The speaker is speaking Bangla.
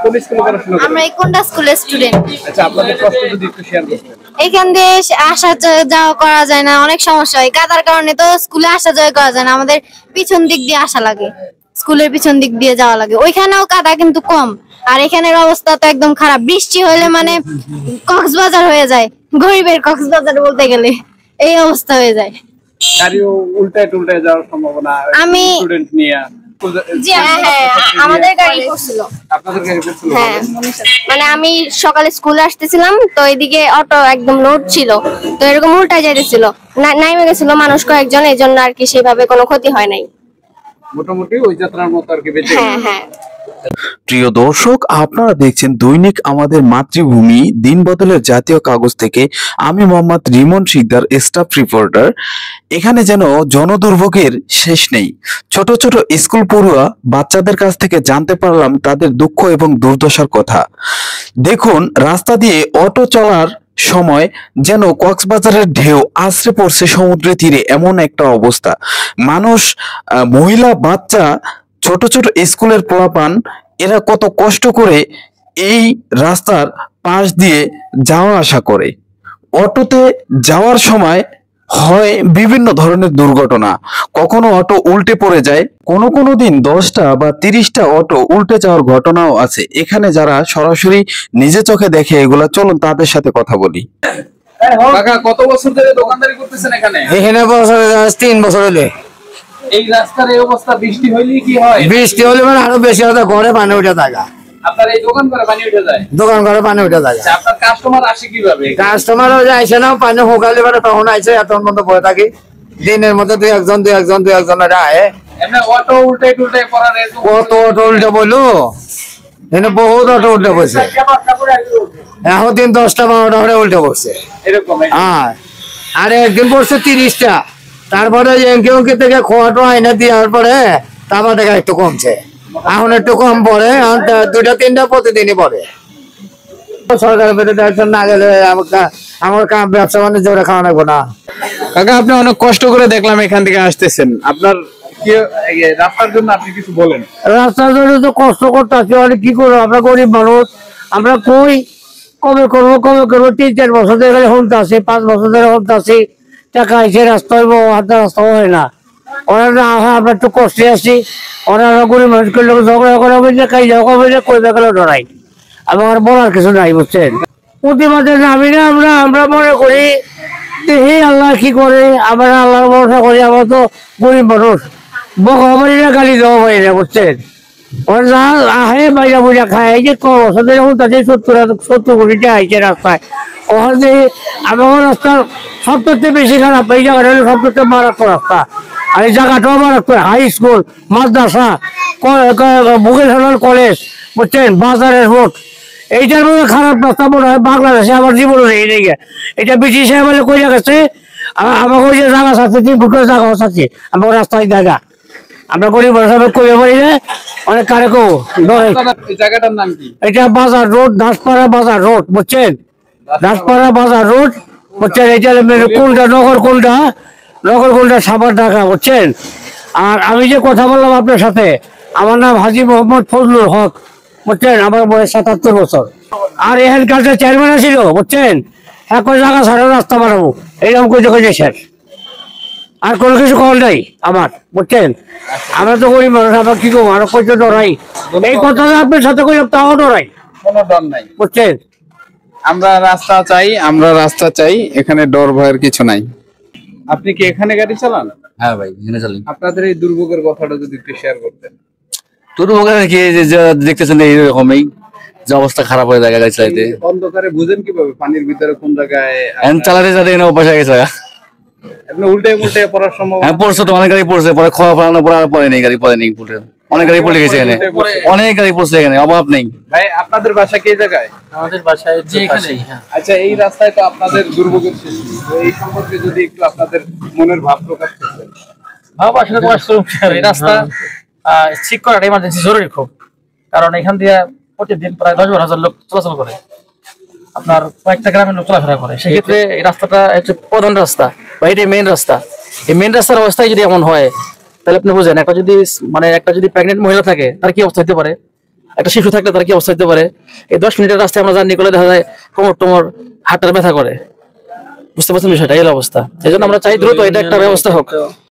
কোন স্কুলে পড়াশোনা করেন? আমরা এই কোনটা স্কুলের স্টুডেন্ট। আচ্ছা, আপনাদের কষ্ট যদি একটু শেয়ার করতেন। এখান দিয়ে আসা যাওয়া করা যায় না, অনেক সমস্যা হয়। কাদার কারণে তো স্কুলে আসা যাওয়া করা যায় না, আমাদের পিছন দিক দিয়ে আসা লাগে, স্কুলের পিছন দিক দিয়ে যাওয়া লাগে। ওইখানেও কাদা কিন্তু কম, আর এখানের অবস্থা তো একদম খারাপ। বৃষ্টি হলে মানে কক্সবাজার হয়ে যায়, গরিবের কক্সবাজার বলতে গেলে এই অবস্থা হয়ে যায়। গাড়িও উল্টায় টুল্টায় যাওয়ার সম্ভাবনা। আমি স্টুডেন্ট নিয়ে জি হ্যাঁ, আমাদের গাড়ি পড়ছিল। আপনাদের গাড়ি পড়ছিল? হ্যাঁ, মানে আমি সকালে স্কুলে আসতেছিলাম, তো এদিকে অটো একদম লোড ছিল, তো এরকম উল্টা যাইতেছিল, নাইমে গেছিল মানুষ কয়েকজন, এই জন্য আর কি সেভাবে কোনো ক্ষতি হয় নাই। মোটামুটি ওই যাত্রার মতো আর কি বেঁচে। হ্যাঁ হ্যাঁ। প্রিয় দর্শক, আপনারা দেখছেন দৈনিক আমাদের মাতৃভূমি দিন বদলের জাতীয় কাগজ থেকে। আমি মোহাম্মদ রিমন শিকদার, স্টাফ রিপোর্টার। এখানে যেন জনদুর্ভোগের শেষ নেই। ছোট ছোট স্কুল পড়ুয়া বাচ্চাদের কাছ থেকে জানতে পারলাম তাদের দুঃখ এবং দুর্দশার কথা। দেখুন, রাস্তা দিয়ে অটো চলার সময় যেন কক্সবাজারের ঢেউ আছড়ে পড়ছে সমুদ্রের তীরে, এমন একটা অবস্থা। মানুষ, মহিলা, বাচ্চা, ছোট ছোট স্কুলের পোলাপান, এরা কত কষ্ট করে এই রাস্তার পাশ দিয়ে যাওয়া আসা করে। অটোতে যাওয়ার সময় হয় বিভিন্ন ধরনের দুর্ঘটনা। কখনো অটো উল্টে পড়ে যায়, কোনো কোনো দিন 10টা বা 30টা অটো উল্টে যাওয়ার ঘটনাও আছে। এখানে যারা সরাসরি নিজে চোখে দেখে এগুলা, চলুন তাদের সাথে কথা বলি। কাকা, কত বছর ধরে দোকানদারি করতেছেন এখানে? এখানে 3 বছর হলে। এই রাস্তার এই অবস্থা, বৃষ্টি হইলে কি হয়? বৃষ্টি হলে মানে আরো বেশি হতে, ঘরে পানি উঠে থাকে। আপনার এই দোকান করে পানি উঠে যায়? দোকান ঘরে পানি উঠে থাকে। আপনার কাস্টমার আসে কিভাবে? কাস্টমারও যাইছে না, পানি হোকালে মানে তখন আইছে, এত মতো বয়ে থাকি। দিনের মধ্যে দুই একজন আয়ে। এমনি অটো উল্টাই টুল্টাই পড়ার কত অটো উল্টে বললো, এখানে বহুত অটো উল্টে পড়ছে। এখন দিন 10টা 12টা করে উল্টে পড়ছে এরকম। আর একদিন পড়ছে 30টা। তারপরে এঁকে থেকে খোয়াটো আইনা দেওয়ার পরে তারপর দেখা একটু কমছে, এখন একটু কম পড়ে, 2টা 3টা প্রতিদিনই পড়ে। সরকারের বিরুদ্ধে অ্যাকশন না গেলে আমার ব্যবসা বাণিজ্য খাওয়া লাগবো না। কাকা, আপনি অনেক কষ্ট করে দেখলাম এখান থেকে আসতেছেন, আপনার কি রাস্তার জন্য আপনি কিছু বলেন? রাস্তার জন্য তো কষ্ট করতে আসছি, অনেক কি করবো, আমরা গরিব মানুষ, আমরা কই কবে করবো 3-4 বছর ধরে হলতে আসি, 5 বছর ধরে হলতে আসি, টাকা এসে রাস্তা হইব, হাতে রাস্তা হয় না। ওরা না হয় আমরা একটু কষ্টে আসি, ওরা গরিব মানুষকে লোক ঝগড়া করা হয়েছে, কাই ঝগড়া হয়েছে, কই বেকালে ডরাই। আমার বলার কিছু নাই, বুঝছেন। প্রতিবাদে নামি না, আমরা মনে করি দেখি আল্লাহ কি করে, আমরা আল্লাহর ভরসা করি। আমরা তো গরিব মানুষ, বকা পারি না, গালি দেওয়া পারি না, বুঝছেন। ওরা আহে বাইরা বুঝা খায়, এই যে বছর যখন তাদের 70 কোটিটা আইছে রাস্তায়, ওখানে আমার রাস্তার সবথেকে বেশি খারাপ। এই জায়গাটা হলো সবথেকে মারাত্মক রাস্তা, আর এই জায়গাটাও মারাত্মক। হাই স্কুল, মাদ্রাসা, ভোকেশনাল কলেজ, বুঝছেন, বাজারের রোড, এইটার মধ্যে খারাপ রাস্তা মনে হয় বাংলাদেশে আমার জীবনে নেই রেগে। এটা ব্রিটিশ আমলে কই গেছে, আমাকে ওই যে জায়গা আছে 3 ফুট করে জায়গা আছে আমার রাস্তায় জায়গা, আমরা গরিব কইতে পারি না। অনেক কারে কো জায়গাটার নাম কি? এটা বাজার রোড, দাসপাড়া বাজার রোড, বুঝছেন, দাসপাড়া বাজার রোড, বুঝছেন। এটা কোনটা নগর, কোনটা সাভার ঢাকা, বুঝছেন। আর আমি যে কথা বললাম আপনার সাথে, আমার নাম হাজী মোহাম্মদ ফজলুল হক, বুঝছেন। আমার বয়স 77 বছর। আর এখানকার যে চেয়ারম্যান ছিল, বুঝছেন, একই জায়গা ছাড়াও রাস্তা বানাবো, এইরকম কইতে স্যার। আর কোনো কিছু কল নাই আমার, বুঝছেন। আমরা তো গরিব মানুষ, আমরা কি করবো, আমরা কইতে ডরাই। এই কথাটা আপনার সাথে কইলাম, তাও ডরাই, কোনো ডর নাই, বুঝছেন। আমরা রাস্তা চাই, এখানে ডর ভয়ের কিছু নাই। আপনি কি এখানে গাড়ি চালান? হ্যাঁ ভাই, এখানে চালাই। আপনাদের এই দুর্ভোগের কথাটা যদি একটু শেয়ার করতেন। দুর্ভোগের কি, দেখতেছেন এইরকমই যে অবস্থা খারাপ হয়ে যায় গাড়ি চালাইতে। অন্ধকারে বুঝেন কিভাবে পানির ভিতরে কোন জায়গায় চালাতে চালাতে অভ্যাস হয়ে গেছে। আপনি উল্টে পড়ার সময়? হ্যাঁ, পড়ছে তো, অনেক গাড়ি পড়ছে, পরে খাওয়া ফেলানো পরে আর পড়ে নেই, গাড়ি পড়ে নেই, অনেক গাড়ি পড়ে গেছে এখানে, অনেক গাড়ি পড়ছে এখানে, অভাব নেই। ভাই, আপনাদের বাসা কি জায়গায়? আমাদের বাসায় এখানেই। আচ্ছা, এই রাস্তায় তো আপনাদের দুর্ভোগের শেষ নেই, তো এই সম্পর্কে যদি একটু আপনাদের মনের ভাব প্রকাশ করতেন। ভাব আসলে প্রকাশ করুন, এই রাস্তা ঠিক করাটা ইমার্জেন্সি জরুরি খুব, কারণ এখান দিয়ে প্রতিদিন প্রায় 10-12 হাজার লোক চলাচল করে, আপনার কয়েকটা গ্রামের লোক চলাফেরা করে। সেক্ষেত্রে এই রাস্তাটা হচ্ছে প্রধান রাস্তা, বা এটাই মেইন রাস্তা। এই মেইন রাস্তার অবস্থায় যদি এমন হয়, তাহলে আপনি বুঝেন, একটা যদি প্রেগনেন্ট মহিলা থাকে, তার কি অবস্থা হতে পারে। একটা শিশু থাকলে তার কি অবস্থা হতে পারে? এই 10 মিনিটের রাস্তায় আমরা জার্নি করলে দেখা যায় কোমর টোমর হাঁটার ব্যথা করে। বুঝতে পারছেন বিষয়টা, এই অবস্থা। এই জন্য আমরা চাই দ্রুত এটা একটা ব্যবস্থা হোক।